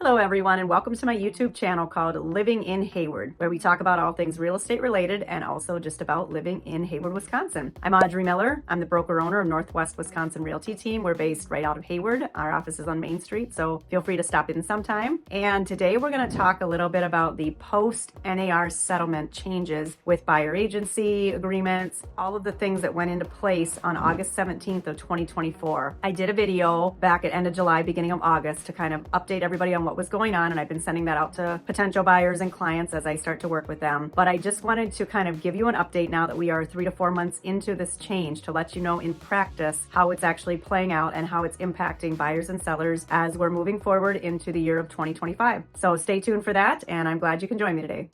Hello everyone, and welcome to my YouTube channel called Living in Hayward, where we talk about all things real estate related and also just about living in Hayward, Wisconsin. I'm Audrey Miller. I'm the broker owner of Northwest Wisconsin Realty Team. We're based right out of Hayward. Our office is on Main Street, so feel free to stop in sometime. And today we're going to talk a little bit about the post-NAR settlement changes with buyer agency agreements, all of the things that went into place on August 17th of 2024. I did a video back at end of July, beginning of August to kind of update everybody on what was going on, and I've been sending that out to potential buyers and clients as I start to work with them. But I just wanted to kind of give you an update now that we are 3 to 4 months into this change to let you know in practice how it's actually playing out and how it's impacting buyers and sellers as we're moving forward into the year of 2025. So stay tuned for that, and I'm glad you can join me today.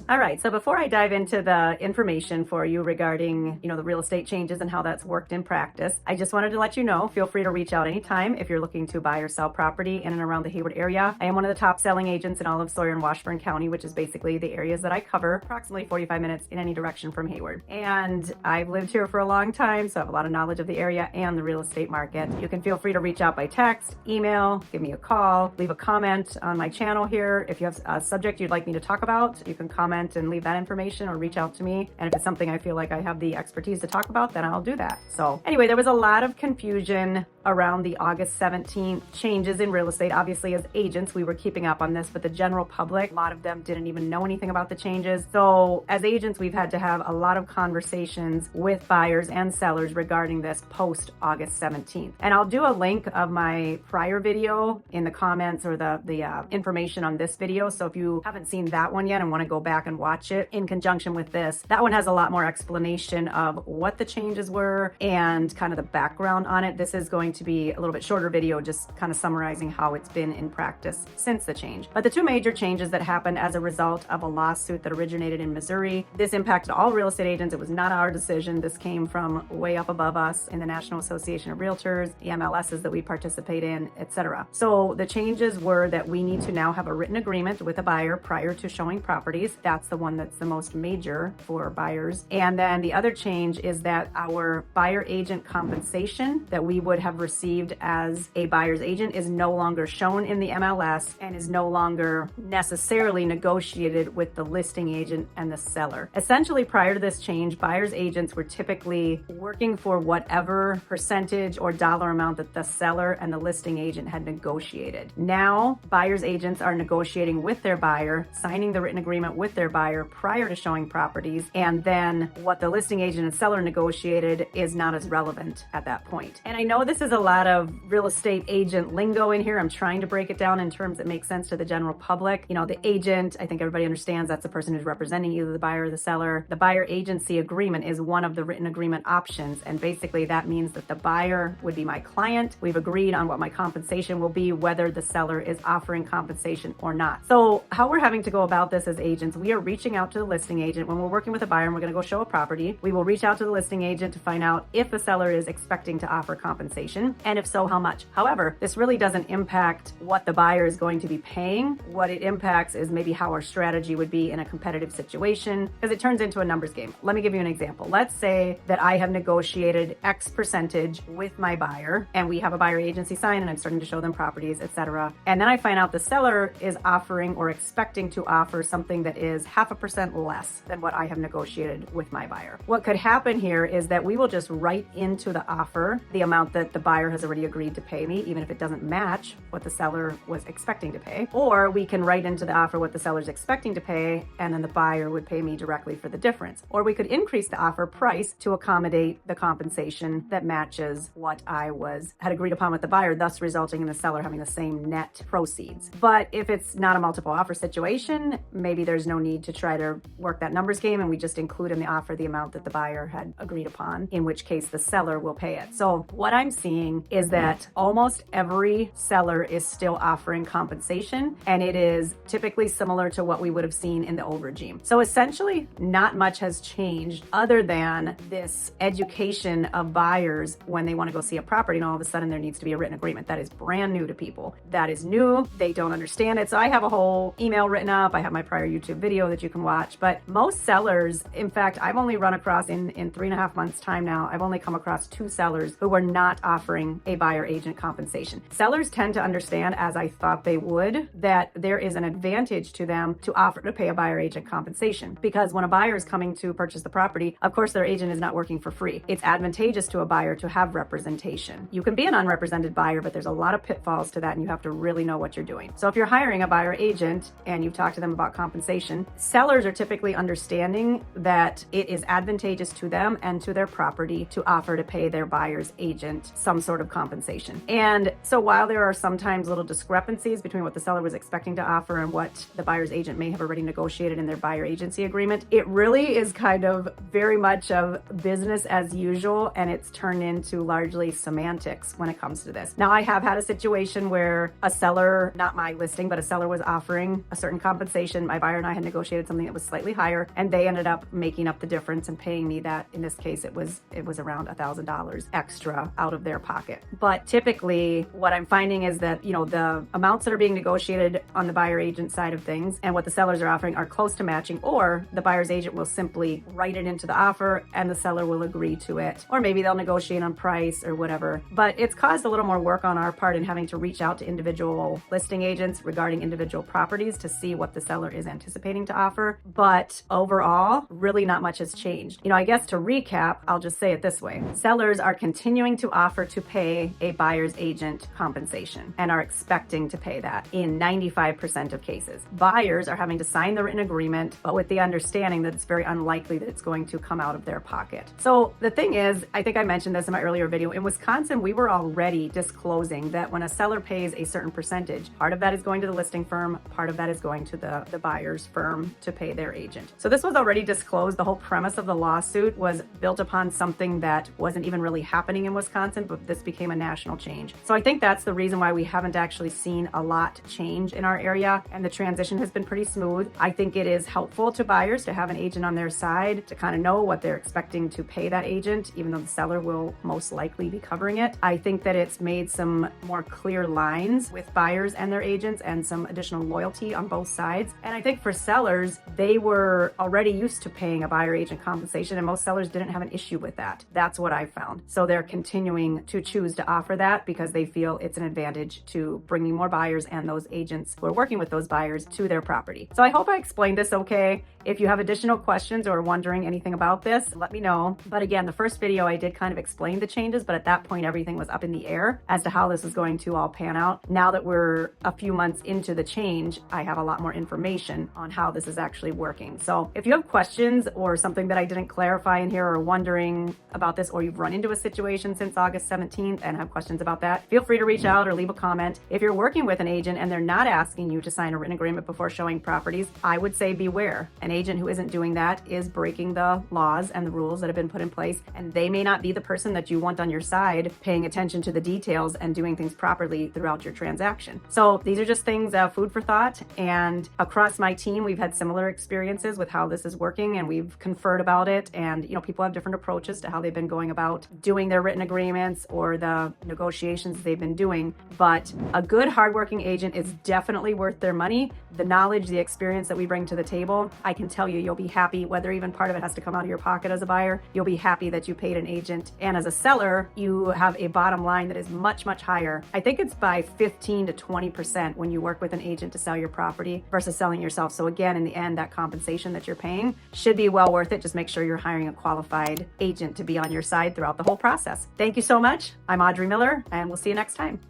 All right, so before I dive into the information for you regarding, the real estate changes and how that's worked in practice, I just wanted to let you know, feel free to reach out anytime if you're looking to buy or sell property in and around the Hayward area. I am one of the top selling agents in all of Sawyer and Washburn County, which is basically the areas that I cover, approximately 45 minutes in any direction from Hayward. And I've lived here for a long time, so I have a lot of knowledge of the area and the real estate market. You can feel free to reach out by text, email, give me a call, leave a comment on my channel here. If you have a subject you'd like me to talk about, you can comment and leave that information or reach out to me. And if it's something I feel like I have the expertise to talk about, then I'll do that. So anyway, there was a lot of confusion around the August 17th changes in real estate. Obviously, as agents, we were keeping up on this, but the general public, a lot of them didn't even know anything about the changes. So as agents, we've had to have a lot of conversations with buyers and sellers regarding this post August 17th. And I'll do a link of my prior video in the comments or the information on this video. So if you haven't seen that one yet and want to go back and watch it in conjunction with this, that one has a lot more explanation of what the changes were and kind of the background on it. This is going to be a little bit shorter video, just kind of summarizing how it's been in practice since the change. But the two major changes that happened as a result of a lawsuit that originated in Missouri, this impacted all real estate agents. It was not our decision. This came from way up above us in the National Association of Realtors, the MLSs that we participate in, etc. So the changes were that we need to now have a written agreement with a buyer prior to showing properties. That's the one that's the most major for buyers. And then the other change is that our buyer agent compensation that we would have received as a buyer's agent is no longer shown in the MLS and is no longer necessarily negotiated with the listing agent and the seller. Essentially, prior to this change, buyer's agents were typically working for whatever percentage or dollar amount that the seller and the listing agent had negotiated. Now, buyer's agents are negotiating with their buyer, signing the written agreement with their buyer prior to showing properties, and then what the listing agent and seller negotiated is not as relevant at that point. And I know this is a lot of real estate agent lingo in here. I'm trying to break it down in terms that make sense to the general public. The agent, I think everybody understands that's the person who's representing either the buyer or the seller. The buyer agency agreement is one of the written agreement options, and basically that means that the buyer would be my client. We've agreed on what my compensation will be, whether the seller is offering compensation or not. So how we're having to go about this as agents, we are reaching out to the listing agent when we're working with a buyer and we're going to go show a property. We will reach out to the listing agent to find out if the seller is expecting to offer compensation, and if so, how much. However, this really doesn't impact what the buyer is going to be paying. What it impacts is maybe how our strategy would be in a competitive situation, because it turns into a numbers game. Let me give you an example. Let's say that I have negotiated X percentage with my buyer and we have a buyer agency sign and I'm starting to show them properties, etc. And then I find out the seller is offering or expecting to offer something that is 0.5% less than what I have negotiated with my buyer. What could happen here is that we will just write into the offer the amount that the buyer has already agreed to pay me, even if it doesn't match what the seller was expecting to pay. Or we can write into the offer what the seller's expecting to pay, and then the buyer would pay me directly for the difference. Or we could increase the offer price to accommodate the compensation that matches what I had agreed upon with the buyer, thus resulting in the seller having the same net proceeds. But if it's not a multiple offer situation, maybe there's no need to try to work that numbers game, and we just include in the offer the amount that the buyer had agreed upon, in which case the seller will pay it. So what I'm seeing is that almost every seller is still offering compensation, and it is typically similar to what we would have seen in the old regime. So essentially, not much has changed other than this education of buyers when they want to go see a property, and all of a sudden there needs to be a written agreement. That is brand new to people. That is new. They don't understand it. So I have a whole email written up. I have my prior YouTube video that you can watch. But most sellers, in fact, I've only run across in 3.5 months time now, I've only come across 2 sellers who were not offering a buyer agent compensation. Sellers tend to understand, as I thought they would, that there is an advantage to them to offer to pay a buyer agent compensation, because when a buyer is coming to purchase the property, of course their agent is not working for free. It's advantageous to a buyer to have representation. You can be an unrepresented buyer, but there's a lot of pitfalls to that, and you have to really know what you're doing. So if you're hiring a buyer agent and you've talked to them about compensation, sellers are typically understanding that it is advantageous to them and to their property to offer to pay their buyer's agent some sort of compensation. And so while there are sometimes little discrepancies between what the seller was expecting to offer and what the buyer's agent may have already negotiated in their buyer agency agreement, it really is kind of very much of business as usual, and it's turned into largely semantics when it comes to this. Now, I have had a situation where a seller, not my listing, but a seller was offering a certain compensation. My buyer and I had negotiated something that was slightly higher, and they ended up making up the difference and paying me that. In this case, it was around $1,000 extra out of their pocket. But typically what I'm finding is that, the amounts that are being negotiated on the buyer agent side of things and what the sellers are offering are close to matching, or the buyer's agent will simply write it into the offer and the seller will agree to it, or maybe they'll negotiate on price or whatever. But it's caused a little more work on our part in having to reach out to individual listing agents regarding individual properties to see what the seller is anticipating to offer. But overall, really not much has changed. I guess to recap, I'll just say it this way. Sellers are continuing to offer to pay a buyer's agent compensation and are expecting to pay that in 95% of cases. Buyers are having to sign the written agreement, but with the understanding that it's very unlikely that it's going to come out of their pocket. So the thing is, I think I mentioned this in my earlier video, in Wisconsin, we were already disclosing that when a seller pays a certain percentage, part of that is going to the listing firm, part of that is going to the buyer's firm to pay their agent. So this was already disclosed. The whole premise of the lawsuit was built upon something that wasn't even really happening in Wisconsin, but this became a national change. So I think that's the reason why we haven't actually seen a lot change in our area, and the transition has been pretty smooth. I think it is helpful to buyers to have an agent on their side to kind of know what they're expecting to pay that agent, even though the seller will most likely be covering it. I think that it's made some more clear lines with buyers and their agents and some additional loyalty on both sides. And I think for sellers, they were already used to paying a buyer agent compensation, and most sellers didn't have an issue with that. That's what I found. So they're continuing to choose to offer that because they feel it's an advantage to bringing more buyers and those agents who are working with those buyers to their property. So I hope I explained this okay. If you have additional questions or are wondering anything about this, let me know. But again, the first video I did kind of explain the changes, but at that point everything was up in the air as to how this is going to all pan out. Now that we're a few months into the change, I have a lot more information on how this is actually working. So if you have questions or something that I didn't clarify in here or wondering about this, or you've run into a situation since August 17th and have questions about that, feel free to reach out or leave a comment. If you're working with an agent and they're not asking you to sign a written agreement before showing properties, I would say beware. An agent who isn't doing that is breaking the laws and the rules that have been put in place, and they may not be the person that you want on your side paying attention to the details and doing things properly throughout your transaction. So these are just things, food for thought, and across my team we've had similar experiences with how this is working, and we've conferred about it, and people have different approaches to how they've been going about doing their written agreements or the negotiations they've been doing. But a good hardworking agent is definitely worth their money. The knowledge, the experience that we bring to the table, I can tell you, you'll be happy, whether even part of it has to come out of your pocket as a buyer, you'll be happy that you paid an agent. And as a seller, you have a bottom line that is much, much higher. I think it's by 15 to 20% when you work with an agent to sell your property versus selling yourself. So again, in the end, that compensation that you're paying should be well worth it. Just make sure you're hiring a qualified agent to be on your side throughout the whole process. Thank you so much. I'm Audrey Miller, and we'll see you next time.